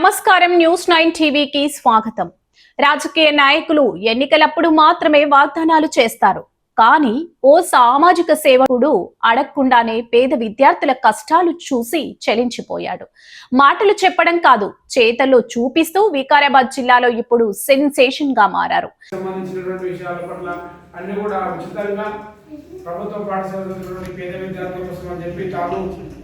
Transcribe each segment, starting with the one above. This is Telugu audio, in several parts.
నమస్కారం న్యూస్ 9 టీవీకి స్వాగతం. రాజకీయ నాయకులు ఎన్నికలప్పుడు మాత్రమే వాగ్దానాలు చేస్తారు. కానీ ఓ సామాజిక సేవకుడు అడగకుండానే పేద విద్యార్థుల కష్టాలు చూసి చలించిపోయాడు. మాటలు చెప్పడం కాదు, చేతల్లో చూపిస్తూ వికారాబాద్ జిల్లాలో ఇప్పుడు సెన్సేషన్ గా మారారు. ప్రభుత్వ పాఠశాలలోని పేద విద్యార్థుల కోసం అని చెప్పి తాను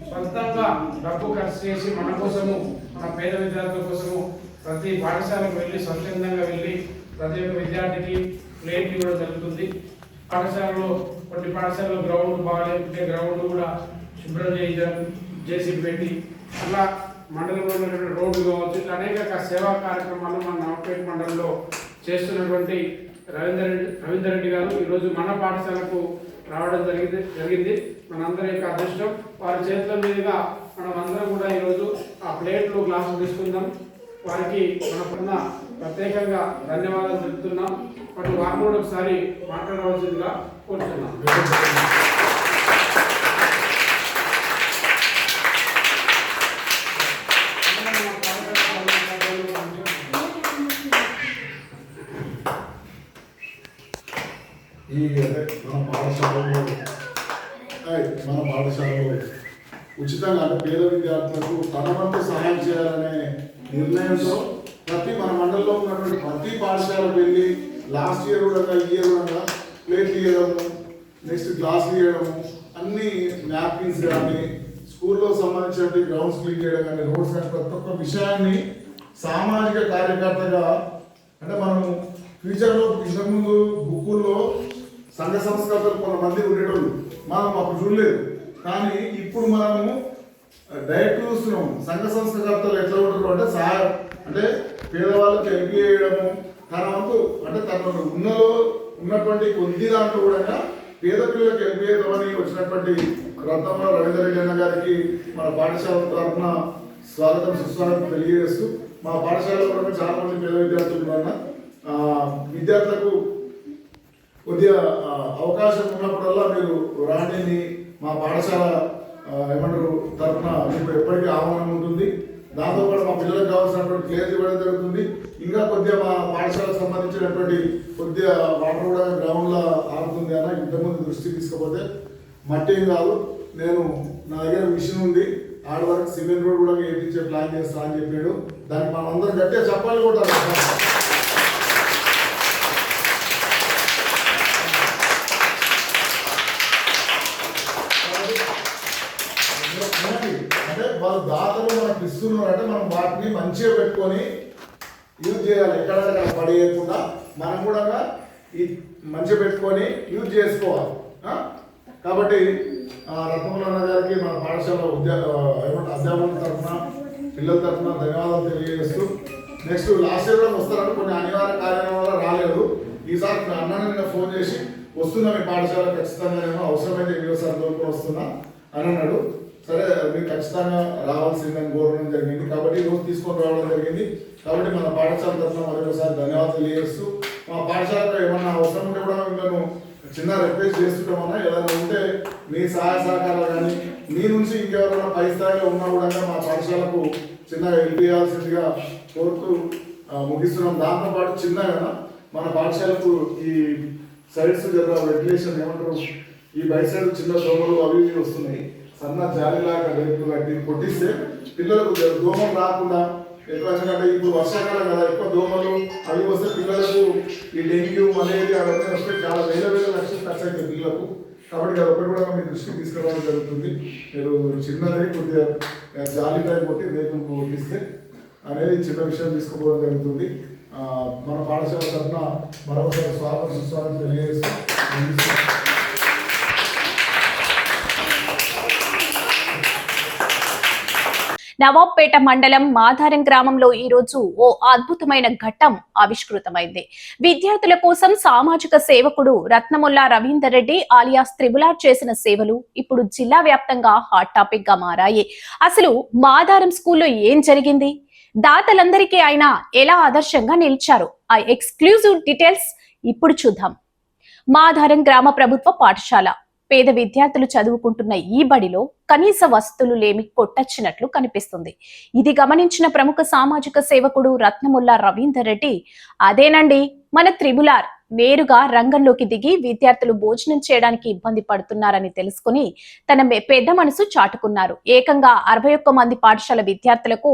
సొంతంగా డబ్బు ఖర్చు చేసి మన కోసము, మన పేద విద్యార్థుల కోసము ప్రతి పాఠశాలకు వెళ్ళి స్వచ్ఛందంగా వెళ్ళి ప్రతి ఒక్క విద్యార్థికి ప్లేట్లు ఇవ్వడం జరుగుతుంది. పాఠశాలలో కొన్ని పాఠశాలలో గ్రౌండ్ బాగాలేకుంటే గ్రౌండ్ కూడా శుభ్రం చేసి పెట్టి అలా మండలంలో ఉన్నటువంటి రోడ్డు కావచ్చు, అనేక సేవా కార్యక్రమాలు మన నవపేట మండలంలో చేస్తున్నటువంటి రవీందర్ రెడ్డి గారు ఈరోజు మన పాఠశాలకు రావడం జరిగింది. మనందరి యొక్క అదృష్టం. వారి చేతుల మీదుగా మనం అందరం కూడా ఈరోజు ఆ ప్లేట్లు గ్లాసులు తీసుకుందాం. వారికి మనకున్న ప్రత్యేకంగా ధన్యవాదాలు చెప్తున్నాం. వాటి వారు కూడా ఒకసారి మాట్లాడవలసిందిగా కోరుతున్నాం. మన పాఠశాలలో ఉచితంగా అంటే పేద విద్యార్థులకు తన వంతు సహాయం చేయాలనే నిర్ణయంతో మన మండలంలో ఉన్నటువంటి ప్రతి పాఠశాలకు వెళ్ళి లాస్ట్ ఇయర్ కూడా ఈ ఇయర్ కూడా ప్లేట్లు ఇవ్వడము, నెక్స్ట్ గ్లాసులు ఇవ్వడము, అన్ని నాప్కిన్స్ కానీ స్కూల్లో సంబంధించిన గ్రౌండ్స్ క్లీన్ చేయడం కానీ రోడ్స్ కానీ ప్రతి ఒక్క విషయాన్ని సామాజిక కార్యకర్తగా అంటే మనము ఫ్యూచర్లో ఇంతకుముందు బుక్కుల్లో సంఘ సంస్కర్తలు కొంతమంది ఉండేటోళ్ళు మనం అప్పుడు చూడలేదు. కానీ ఇప్పుడు మనము డైరెక్ట్ చూస్తున్నాము సంఘ సంస్కర్తలు ఎట్లా ఉంటారు అంటే అంటే పేదవాళ్ళకి హెల్ప్ చేయడము, తన వంతు అంటే తన ఉన్నటువంటి కొద్ది దాంట్లో కూడా పేద పిల్లలకు హెల్ప్ చేయడమని వచ్చినటువంటి రత్నంలో రవీందర్ రెడ్డి అన్న గారికి మన పాఠశాల తరఫున స్వాగతం సుస్వాగతం తెలియజేస్తూ, మా పాఠశాలలో కూడా చాలా మంది పేద విద్యార్థులు ఉన్నారు. విద్యార్థులకు కొద్దిగా అవకాశం ఉన్నప్పుడల్లా మీరు రాణిని మా పాఠశాల తరఫున మీకు ఎప్పటికీ ఆహ్వానం ఉంటుంది. దాంతోపాటు మా పిల్లలకు కావాల్సినటువంటి ప్లేస్ ఇవ్వడం జరుగుతుంది. ఇంకా కొద్దిగా మా పాఠశాలకు సంబంధించినటువంటి కొద్దిగా వాటర్ కూడా గ్రౌండ్లో ఆడుతుంది అన్న ఇంతకుముందు దృష్టికి తీసుకపోతే మట్టి ఏం కాదు, నేను నా దగ్గర మిషన్ ఉంది, ఆడ వరకు సిమెంట్ రోడ్ కూడా వేయించే ప్లాన్ చేస్తా అని చెప్పాడు. దానికి మనం అందరం గట్టిగా చెప్పాలి కూడా. అంటే వాళ్ళు దాతలు మనకు ఇస్తున్నారంటే మనం వాటిని మంచిగా పెట్టుకొని యూజ్ చేయాలి. ఎక్కడ పడేయకుండా మనం కూడా ఈ మంచిగా పెట్టుకొని యూజ్ చేసుకోవాలి. కాబట్టి రత్నములన్న గారికి మన పాఠశాల అధ్యాపకుల తరఫున పిల్లల తరఫున ధన్యవాదాలు తెలియజేస్తూ, నెక్స్ట్ లాస్ట్ ఇయర్ కూడా వస్తారంటే కొన్ని అనివార్య కార్యాలయం వల్ల రాలేదు. ఈసారి అన్నని ఫోన్ చేసి వస్తున్నా మీ పాఠశాల ఖచ్చితంగా నేను అవసరమైతే ఈరోజు దొరుకుని వస్తున్నా అని అన్నాడు. సరే మీరు ఖచ్చితంగా రావాల్సిందని కోరడం జరిగింది. కాబట్టి ఈరోజు తీసుకొని రావడం జరిగింది. కాబట్టి మన పాఠశాల తరఫున మరొకసారి ధన్యవాదాలు తెలియజేస్తూ, మా పాఠశాలకు ఏమన్నా అవసరం ఉంటే కూడా మేము చిన్న రిక్వెస్ట్ చేస్తుంటామన్నా, ఏదైనా ఉంటే మీ సహాయ సహకారాలు కానీ మీ నుంచి ఇంకెవరైనా పై స్థాయిలో ఉన్నా కూడా మా పాఠశాలకు చిన్నగా హెల్ప్ చేయాల్సిందిగా కోరుతూ ముగిస్తున్నాం. దాంతోపాటు చిన్నగా మన పాఠశాలకు ఈ సైడ్స్ వెంటిలేషన్ ఏమంటారు, ఈ బయట సైడ్ చిన్న దోమలు అవి వస్తున్నాయి. సన్న జాలిలాగా కట్టి కొట్టిస్తే పిల్లలకు దోమలు రాకుండా ఎక్కువ, ఎందుకంటే ఇప్పుడు వర్షాకాలం కదా, ఎక్కువ దోమలు అవి వస్తే పిల్లలకు ఈ డెంగ్యూ మలేరియా అవన్నీ వస్తే చాలా వేల లక్షలు ఖర్చు అవుతాయి పిల్లలకు. కాబట్టి అదొకటి కూడా మీ దృష్టికి తీసుకురావడం జరుగుతుంది. మీరు చిన్నది కొద్దిగా జాలి టైం కొట్టి రేపు కొట్టిస్తే అనేది చిన్న విషయం తీసుకుపోవడం జరుగుతుంది. మన పాఠశాల తరఫున మరొకసారి స్వాగతం సుస్వాగతం తెలియజేస్తూ నవాబ్పేట మండలం మాధారం గ్రామంలో ఈ రోజు ఓ అద్భుతమైన ఘట్టం ఆవిష్కృతమైంది. విద్యార్థుల కోసం సామాజిక సేవకుడు రత్నముల్లా రవీందర్ రెడ్డి ఆలియాస్ త్రిబులార్ చేసిన సేవలు ఇప్పుడు జిల్లా వ్యాప్తంగా హాట్ టాపిక్ గా మారాయి. అసలు మాధారం స్కూల్లో ఏం జరిగింది, దాతలందరికీ ఆయన ఎలా ఆదర్శంగా నిలిచారు, ఆ ఎక్స్క్లూజివ్ డీటెయిల్స్ ఇప్పుడు చూద్దాం. మాధారం గ్రామ ప్రభుత్వ పాఠశాల పేద విద్యార్థులు చదువుకుంటున్న ఈ బడిలో కనీస వసతులు లేమి కొట్టచ్చినట్లు కనిపిస్తుంది. ఇది గమనించిన ప్రముఖ సామాజిక సేవకుడు రత్నముల్లా రవీందర్ రెడ్డి, అదేనండి మన త్రిబులార్, నేరుగా రంగంలోకి దిగి విద్యార్థులు భోజనం చేయడానికి ఇబ్బంది పడుతున్నారని తెలుసుకుని తన పెద్ద మనసు చాటుకున్నారు. ఏకంగా 61 మంది పాఠశాల విద్యార్థులకు,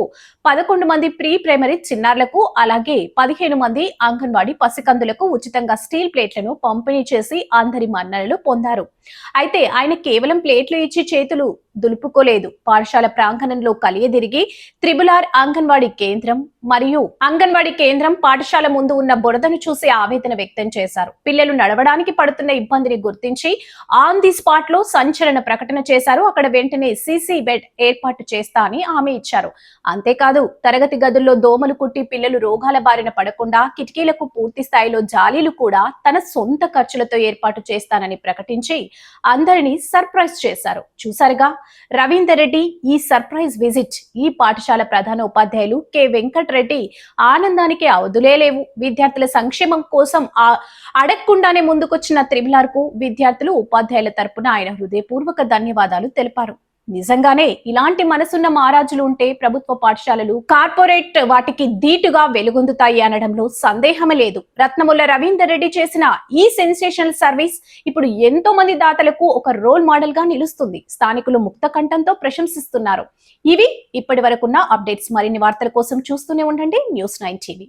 11 మంది ప్రీ ప్రైమరీ చిన్నారులకు, అలాగే 15 మంది అంగన్వాడీ పసికందులకు ఉచితంగా స్టీల్ ప్లేట్లను పంపిణీ చేసి అందరి మన్ననలు పొందారు. అయితే ఆయన కేవలం ప్లేట్లు ఇచ్చి చేతులు దులుపుకోలేదు. పాఠశాల ప్రాంగణంలో కలియదిరిగి త్రిబులార్ అంగన్వాడీ కేంద్రం పాఠశాల ముందు ఉన్న బురదను చూసి ఆవేదన వ్యక్తం చేశారు. పిల్లలు నడవడానికి పడుతున్న ఇబ్బందిని గుర్తించి ఆన్ ది స్పాట్ లో సంచలన ప్రకటన చేశారు. అక్కడ వెంటనే సీసీ బెడ్ ఏర్పాటు చేస్తా అని హామీ ఇచ్చారు. అంతేకాదు తరగతి గదుల్లో దోమలు కుట్టి పిల్లలు రోగాల బారిన పడకుండా కిటికీలకు పూర్తి స్థాయిలో జాలీలు కూడా తన సొంత ఖర్చులతో ఏర్పాటు చేస్తానని ప్రకటించి అందరినీ సర్ప్రైజ్ చేశారు. చూసారుగా రవీందర్ రెడ్డి ఈ సర్ప్రైజ్ విజిట్. ఈ పాఠశాల ప్రధాన ఉపాధ్యాయులు కె వెంకటరెడ్డి ఆనందానికి అవధులే లేవు. విద్యార్థుల సంక్షేమం కోసం అడగకుండానే ముందుకొచ్చిన త్రిబులార్ కు విద్యార్థులు, ఉపాధ్యాయుల తరపున ఆయన హృదయపూర్వక ధన్యవాదాలు తెలిపారు. నిజంగానే ఇలాంటి మనసున్న మహారాజులు ఉంటే ప్రభుత్వ పాఠశాలలు, కార్పొరేట్ వాటికి ధీటుగా వెలుగొందుతాయి అనడంలో సందేహమే లేదు. రత్నముల్లా రవీందర్ రెడ్డి చేసిన ఈ సెన్సేషనల్ సర్వీస్ ఇప్పుడు ఎంతో మంది దాతలకు ఒక రోల్ మోడల్ గా నిలుస్తుంది. స్థానికులు ముక్త కంఠంతో ప్రశంసిస్తున్నారు. ఇవి ఇప్పటి వరకున్న అప్డేట్స్. మరిన్ని వార్తల కోసం చూస్తూనే ఉండండి News9 TV.